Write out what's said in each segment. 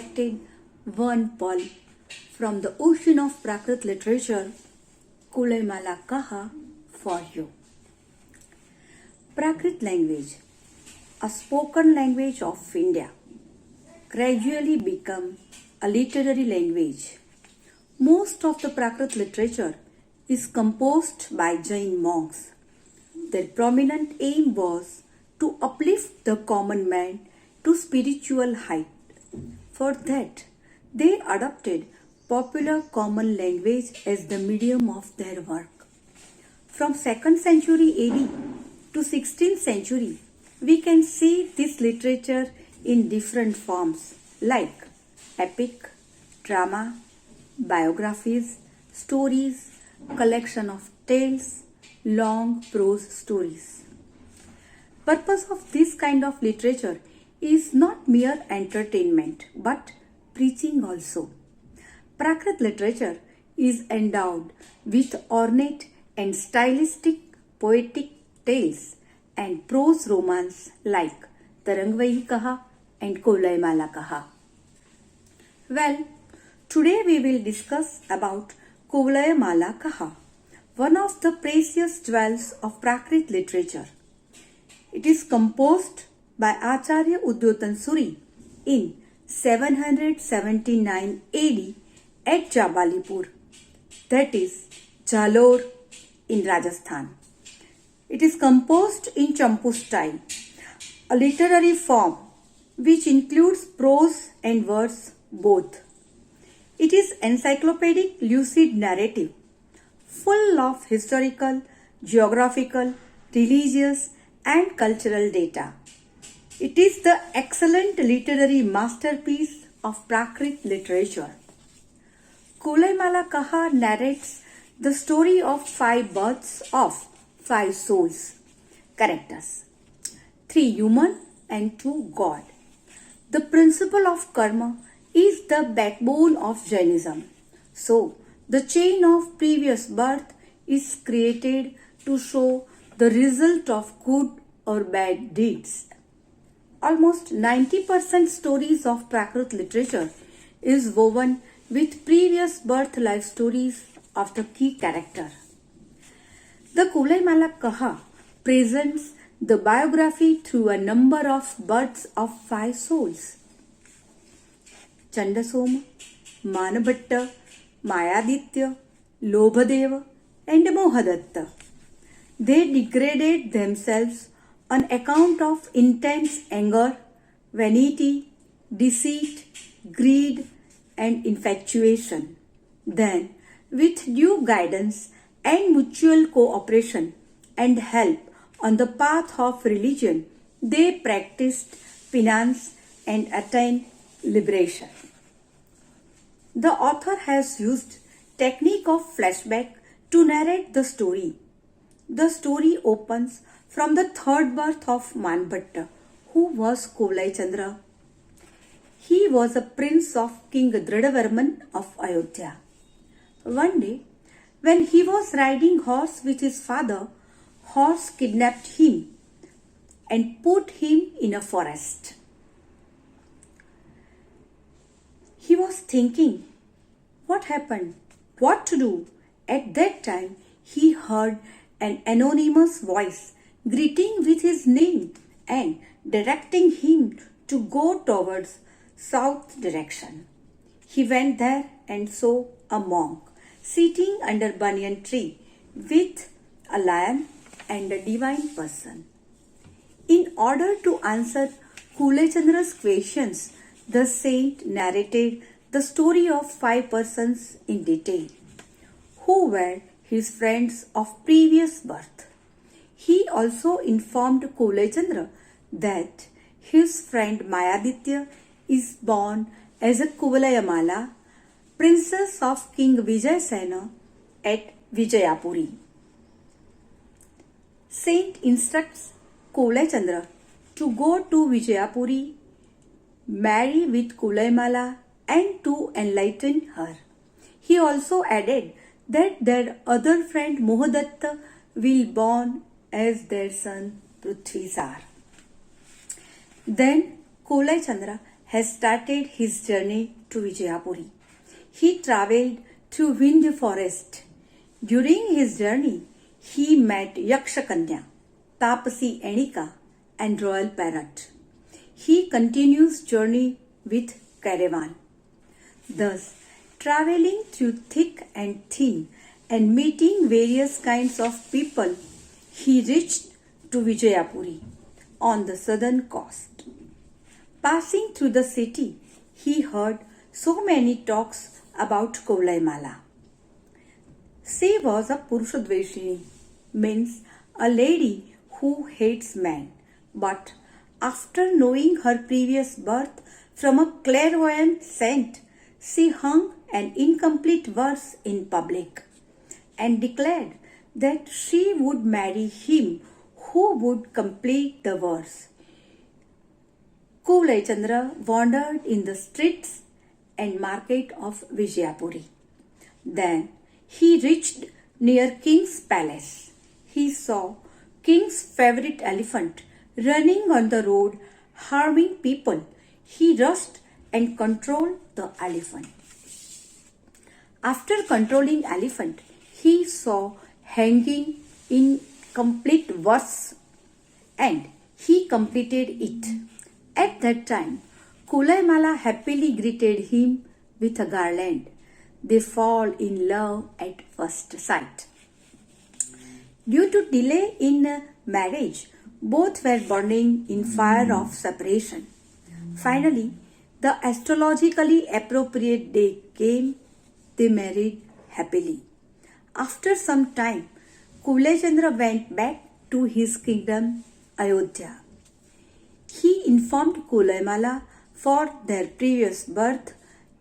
selected one pearl from the ocean of Prakrit literature, Kulayamala Kaha, for you. Prakrit language, a spoken language of India, gradually became a literary language. Most of the Prakrit literature is composed by Jain monks. Their prominent aim was to uplift the common man to spiritual height. For that, they adopted popular common language as the medium of their work. From 2nd century AD to 16th century, we can see this literature in different forms like epic, drama, biographies, stories, collection of tales, long prose stories. Purpose of this kind of literature is not mere entertainment but preaching also. Prakrit literature is endowed with ornate and stylistic poetic tales and prose romance like Tarangvahi Kaha and Kulayamala Kaha. Well, today we will discuss about Kulayamala Kaha, one of the precious jewels of Prakrit literature. It is composed by Acharya Udyotan Suri in 779 AD at Jabalipur, that is Jalore in Rajasthan. It is composed in Champu style, a literary form which includes prose and verse both. It is encyclopedic lucid narrative, full of historical, geographical, religious and cultural data. It is the excellent literary masterpiece of Prakrit literature. Kulayamala Kaha narrates the story of 5 births of 5 souls, characters, 3 human and 2 god. The principle of karma is the backbone of Jainism. So, the chain of previous birth is created to show the result of good or bad deeds. Almost 90% stories of Prakrit literature is woven with previous birth life stories of the key character. The Kulayamala Kaha presents the biography through a number of births of 5 souls. Chandasoma, Manabhatta, Mayaditya, Lobhadeva and Mohadatta. They degraded themselves on account of intense anger, vanity, deceit, greed and infatuation. Then, with due guidance and mutual cooperation and help on the path of religion, they practiced penance and attained liberation. The author has used technique of flashback to narrate the story. The story opens from the 3rd birth of Manbhatta, who was Kolai Chandra. He was a prince of King Dhradavarman of Ayodhya. One day, when he was riding horse with his father, horse kidnapped him and put him in a forest. He was thinking, what happened? What to do? At that time, he heard an anonymous voice greeting with his name and directing him to go towards south direction. He went there and saw a monk sitting under banyan tree with a lion and a divine person. In order to answer Kulai Chandra's questions, the saint narrated the story of 5 persons in detail, who were his friends of previous birth. He also informed Kulai Chandra that his friend Mayaditya is born as a Kulayamala, princess of King Vijayasena at Vijayapuri. Saint instructs Kulai Chandra to go to Vijayapuri, marry with Kulayamala and to enlighten her. He also added that their other friend Mohadatta will born as their son Prithvisar. Then Kulai Chandra has started his journey to Vijayapuri. He travelled through Vindhya forest. During his journey, he met Yakshakanya, Tapasi Enika, and Royal Parrot. He continues journey with caravan. Thus, travelling through thick and thin and meeting various kinds of people, he reached to Vijayapuri on the southern coast. Passing through the city, he heard so many talks about Kaulaimala. She was a Purushadveshini, means a lady who hates men, but after knowing her previous birth from a clairvoyant saint, she hung an incomplete verse in public and declared that she would marry him who would complete the verse. Kulai Chandra wandered in the streets and market of Vijayapuri. Then he reached near King's palace. He saw King's favorite elephant running on the road, harming people. He rushed and controlled the elephant. After controlling elephant, he saw hanging in complete verse and he completed it. At that time, Kulaimala happily greeted him with a garland. They fall in love at first sight. Due to delay in marriage, both were burning in fire of separation. Finally, the astrologically appropriate day came. They married happily. After some time, Kulai Chandra went back to his kingdom, Ayodhya. He informed Kulaimala for their previous birth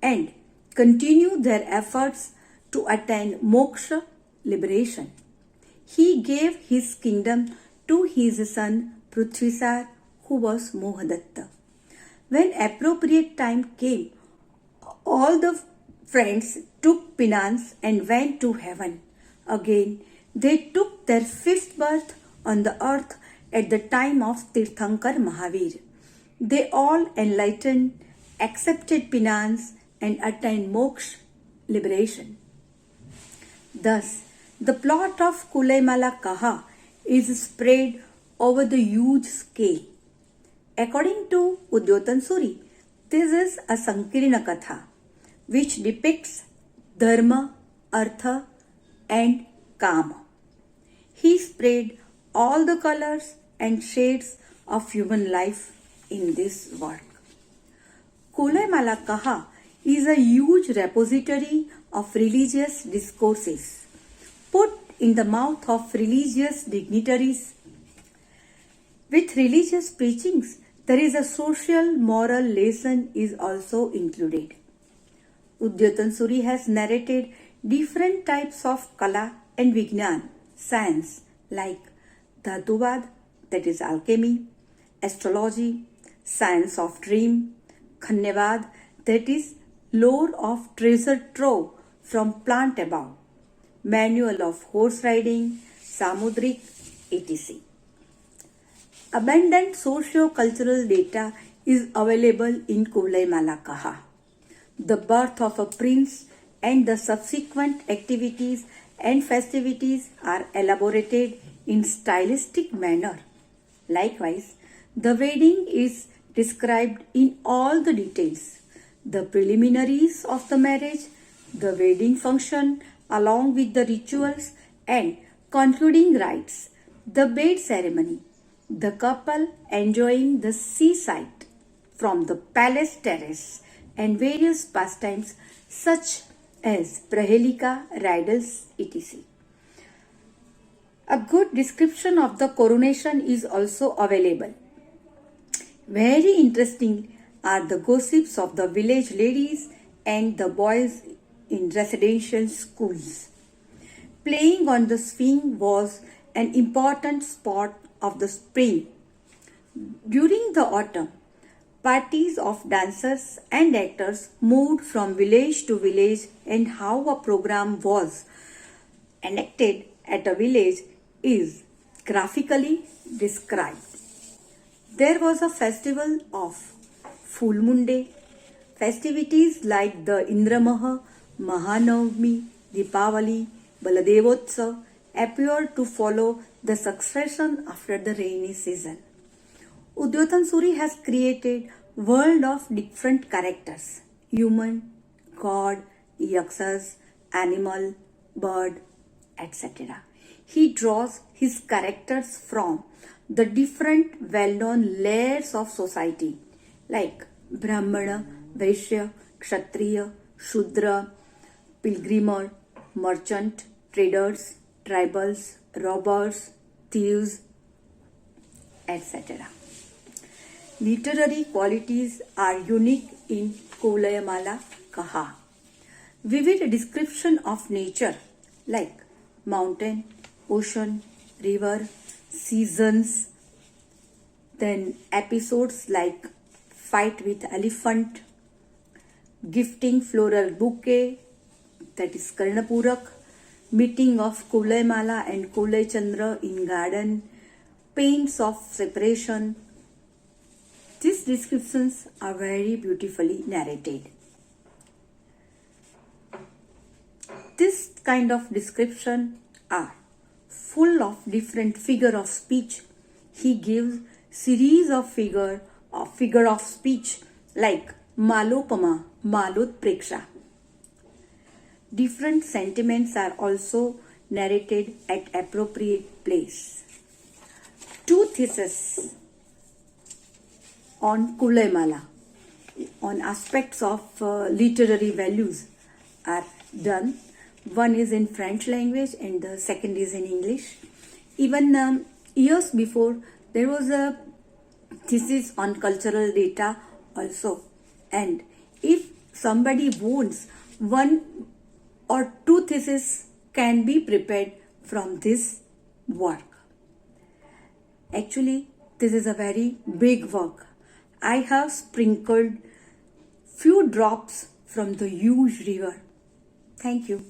and continued their efforts to attain moksha, liberation. He gave his kingdom to his son Prithvisar, who was Mohadatta. When appropriate time came, all the friends took penance and went to heaven. Again, they took their fifth birth on the earth at the time of Tirthankar Mahavir. They all enlightened, accepted penance, and attained moksha, liberation. Thus, the plot of Kulaimala Kaha is spread over the huge scale. According to Udyotan Suri, this is a Sankirna Katha which depicts Dharma, Artha, and Kama. He spread all the colors and shades of human life in this work. Kulaimala Kaha is a huge repository of religious discourses put in the mouth of religious dignitaries. With religious preachings, there is a social moral lesson is also included. Udyotan Suri has narrated different types of kala and vignan, science like Dhatuvad, that is alchemy, astrology, science of dream, Khannevad, that is lore of treasure trove from plant above, manual of horse riding, Samudrik, etc. Abundant socio-cultural data is available in Kulaimala Kaha. The birth of a prince and the subsequent activities and festivities are elaborated in stylistic manner. Likewise, the wedding is described in all the details. The preliminaries of the marriage, the wedding function along with the rituals and concluding rites, the bed ceremony, the couple enjoying the seaside from the palace terrace and various pastimes such as Prahelika, riddles, etc. A good description of the coronation is also available. Very interesting are the gossips of the village ladies and the boys in residential schools. Playing on the swing was an important sport of the spring. During the autumn, parties of dancers and actors moved from village to village, and how a program was enacted at a village is graphically described. There was a festival of Full Moon Day. Festivities like the Indramaha, Mahanavami, Deepavali, Baladevotsav appear to follow the succession after the rainy season. Udyotan Suri has created world of different characters: human, god, yakshas, animal, bird, etc. He draws his characters from the different well-known layers of society like Brahmana, Vaishya, Kshatriya, Shudra, pilgrimer, merchant, traders, tribals, robbers, thieves, etc. Literary qualities are unique in Kulayamala Kaha. Vivid description of nature like mountain, ocean, river, seasons, then episodes like fight with elephant, gifting floral bouquet, that is Karnapurak, meeting of Kulaimala and Kulai Chandra in garden, pains of separation. These descriptions are very beautifully narrated. This kind of description are full of different figure of speech. He gives series of figure of speech like Malopama, Malud Preksha. Different sentiments are also narrated at appropriate place. Two theses on Kulaimala on aspects of literary values are done. One is in French language and the second is in English. Even years before, there was a thesis on cultural data also. And if somebody wants, one or two theses can be prepared from this work. Actually, this is a very big work. I have sprinkled few drops from the huge river. Thank you.